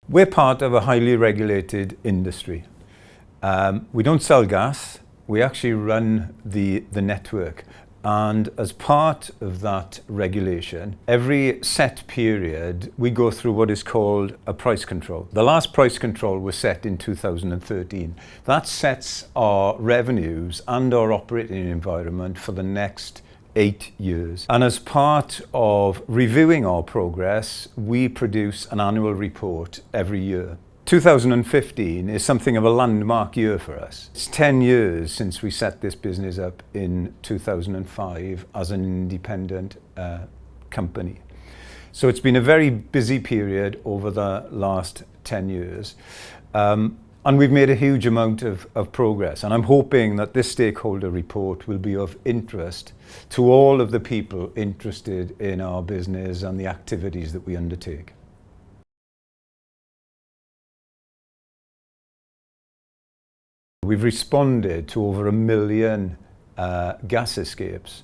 We're part of a highly regulated industry. We don't sell gas, we actually run the network. And as part of that regulation, every set period, we go through what is called a price control. The last price control was set in 2013. That sets our revenues and our operating environment for the next 8 years. And as part of reviewing our progress, we produce an annual report every year. 2015 is something of a landmark year for us. It's 10 years since we set this business up in 2005 as an independent company. So it's been a very busy period over the last 10 years. And we've made a huge amount of progress. And I'm hoping that this stakeholder report will be of interest to all of the people interested in our business and the activities that we undertake. We've responded to over 1 million gas escapes.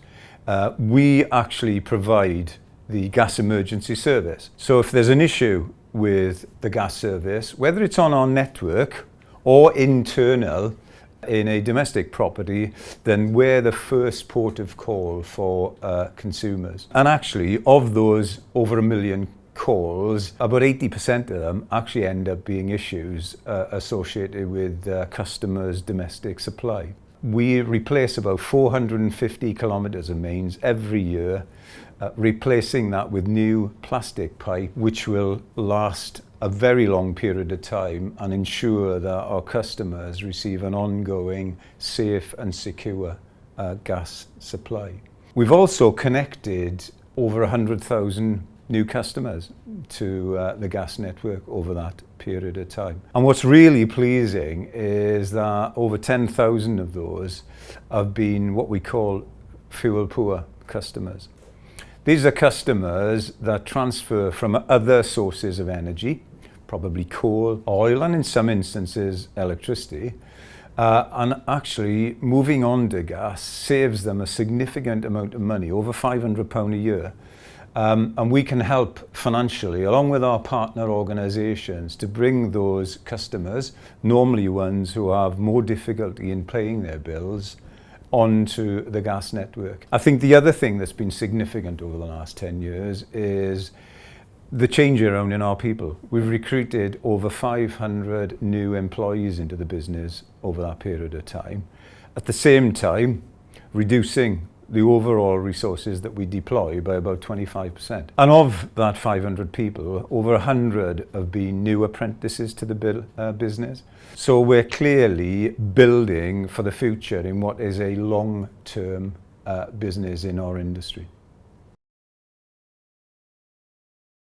We actually provide the gas emergency service. So if there's an issue with the gas service, whether it's on our network or internal in a domestic property, then we're the first port of call for consumers. And actually, of those over 1 million calls, about 80% of them actually end up being issues associated with customers' domestic supply. We replace about 450 kilometres of mains every year, replacing that with new plastic pipe, which will last a very long period of time and ensure that our customers receive an ongoing, safe and secure gas supply. We've also connected over 100,000 new customers to the gas network over that period of time. And what's really pleasing is that over 10,000 of those have been what we call fuel poor customers. These are customers that transfer from other sources of energy, probably coal, oil, and in some instances electricity, and actually moving on to gas saves them a significant amount of money, over £500 a year. And we can help financially, along with our partner organisations, to bring those customers, normally ones who have more difficulty in paying their bills, onto the gas network. I think the other thing that's been significant over the last 10 years is the change around in our people. We've recruited over 500 new employees into the business over that period of time. At the same time, reducing the overall resources that we deploy by about 25%. And of that 500 people, over 100 have been new apprentices to the business. So we're clearly building for the future in what is a long-term business in our industry.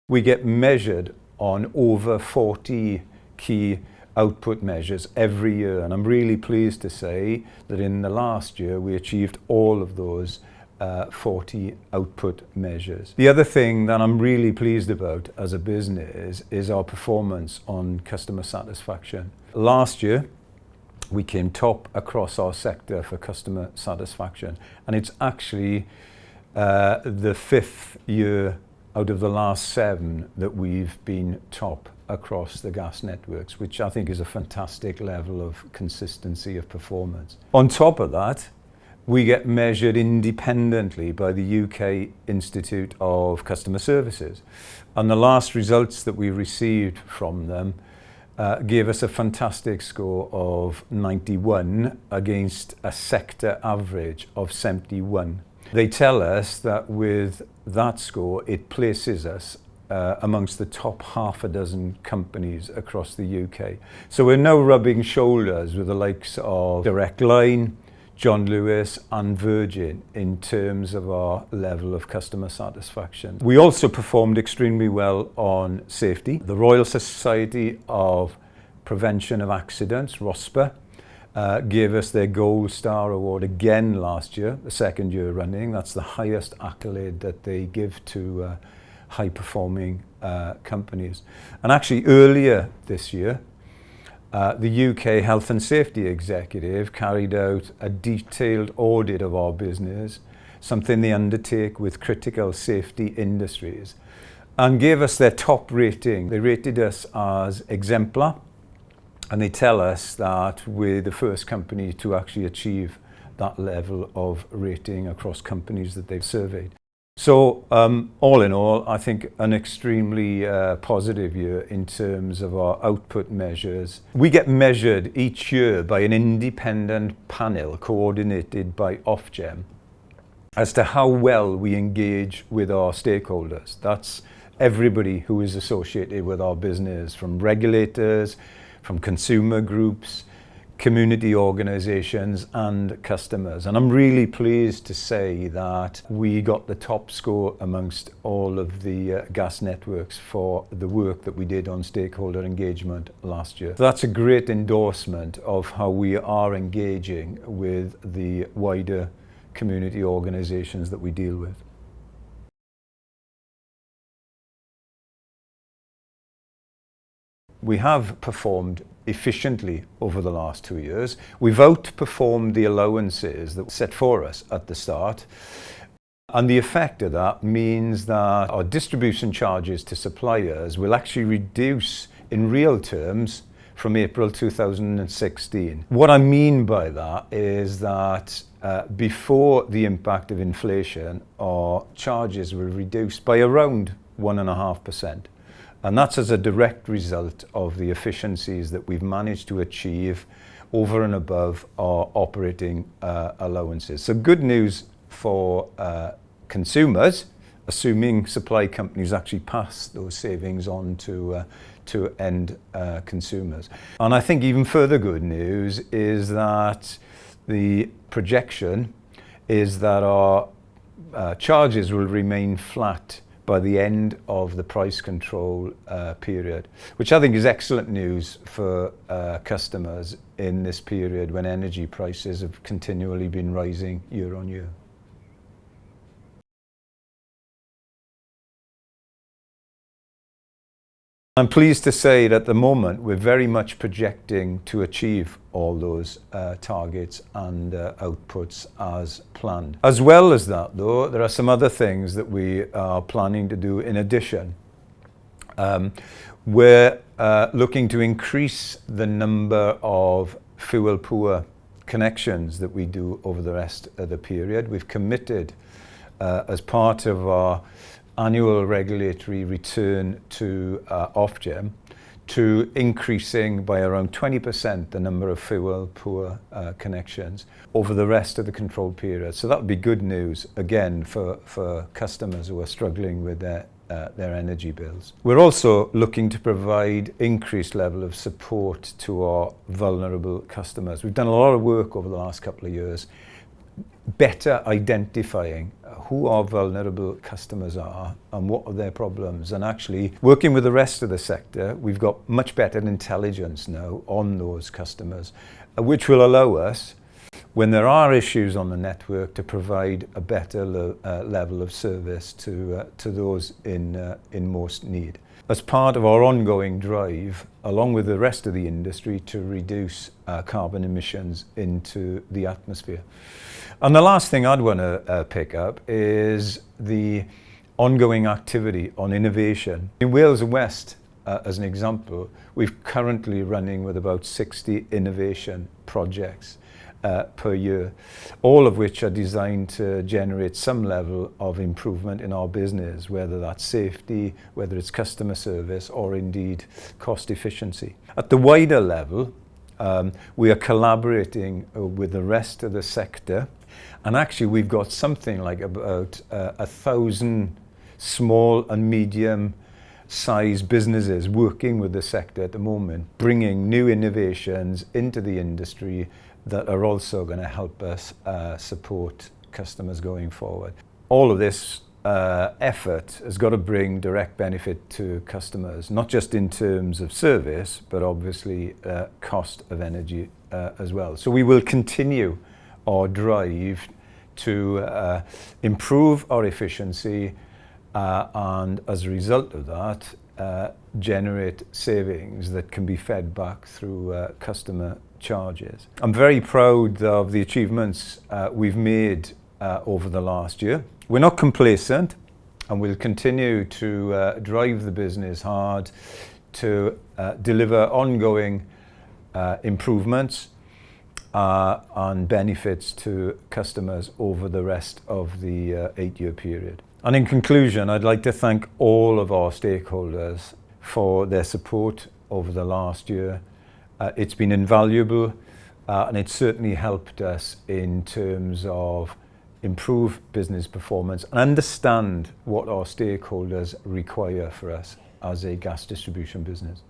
We get measured on over 40 key output measures every year, and I'm really pleased to say that in the last year we achieved all of those 40 output measures. The other thing that I'm really pleased about as a business is our performance on customer satisfaction. Last year we came top across our sector for customer satisfaction, and it's actually the 5th year out of the last 7 that we've been top across the gas networks, which I think is a fantastic level of consistency of performance. On top of that, we get measured independently by the UK Institute of Customer Services. And the last results that we received from them gave us a fantastic score of 91 against a sector average of 71. They tell us that with that score, it places us amongst the top half a dozen companies across the UK. So we're now rubbing shoulders with the likes of Direct Line, John Lewis and Virgin in terms of our level of customer satisfaction. We also performed extremely well on safety. The Royal Society of Prevention of Accidents, ROSPA, gave us their Gold Star Award again last year, the 2nd year running. That's the highest accolade that they give to high-performing companies. And actually earlier this year, the UK Health and Safety Executive carried out a detailed audit of our business, something they undertake with critical safety industries. and gave us their top rating. They rated us as exemplar, and they tell us that we're the first company to actually achieve that level of rating across companies that they've surveyed. So all in all, I think an extremely positive year in terms of our output measures. We get measured each year by an independent panel coordinated by Ofgem as to how well we engage with our stakeholders. That's everybody who is associated with our business, from regulators, from consumer groups, community organisations and customers. And I'm really pleased to say that we got the top score amongst all of the gas networks for the work that we did on stakeholder engagement last year. So that's a great endorsement of how we are engaging with the wider community organisations that we deal with. We have performed efficiently over the last 2 years. We've outperformed the allowances that were set for us at the start. And the effect of that means that our distribution charges to suppliers will actually reduce in real terms from April 2016. What I mean by that is that before the impact of inflation, our charges were reduced by around 1.5%. And that's as a direct result of the efficiencies that we've managed to achieve over and above our operating allowances. So good news for consumers, assuming supply companies actually pass those savings on to end consumers. And I think even further good news is that the projection is that our charges will remain flat by the end of the price control period, which I think is excellent news for customers in this period when energy prices have continually been rising year on year. I'm pleased to say that at the moment we're very much projecting to achieve all those targets and outputs as planned. As well as that though, there are some other things that we are planning to do in addition. We're looking to increase the number of fuel poor connections that we do over the rest of the period. We've committed as part of our annual regulatory return to Ofgem to increasing by around 20% the number of fuel poor connections over the rest of the control period. So that would be good news again for customers who are struggling with their energy bills. We're also looking to provide increased level of support to our vulnerable customers. We've done a lot of work over the last couple of years better identifying who our vulnerable customers are and what are their problems, and actually working with the rest of the sector, we've got much better intelligence now on those customers, which will allow us, when there are issues on the network, to provide a better level of service to those in most need. As part of our ongoing drive, along with the rest of the industry, to reduce carbon emissions into the atmosphere. And the last thing I'd want to pick up is the ongoing activity on innovation. In Wales and West, as an example, we're currently running with about 60 innovation projects per year, all of which are designed to generate some level of improvement in our business, whether that's safety, whether it's customer service, or indeed cost efficiency. At the wider level, we are collaborating with the rest of the sector, and actually we've got something like about 1,000 small and medium size businesses working with the sector at the moment, bringing new innovations into the industry that are also going to help us support customers going forward. All of this effort has got to bring direct benefit to customers, not just in terms of service, but obviously cost of energy as well. So we will continue our drive to improve our efficiency and as a result of that, generate savings that can be fed back through customer charges. I'm very proud of the achievements we've made over the last year. We're not complacent. and we'll continue to drive the business hard to deliver ongoing improvements and benefits to customers over the rest of the 8-year period. And in conclusion, I'd like to thank all of our stakeholders for their support over the last year. It's been invaluable, and it's certainly helped us in terms of improve business performance and understand what our stakeholders require for us as a gas distribution business.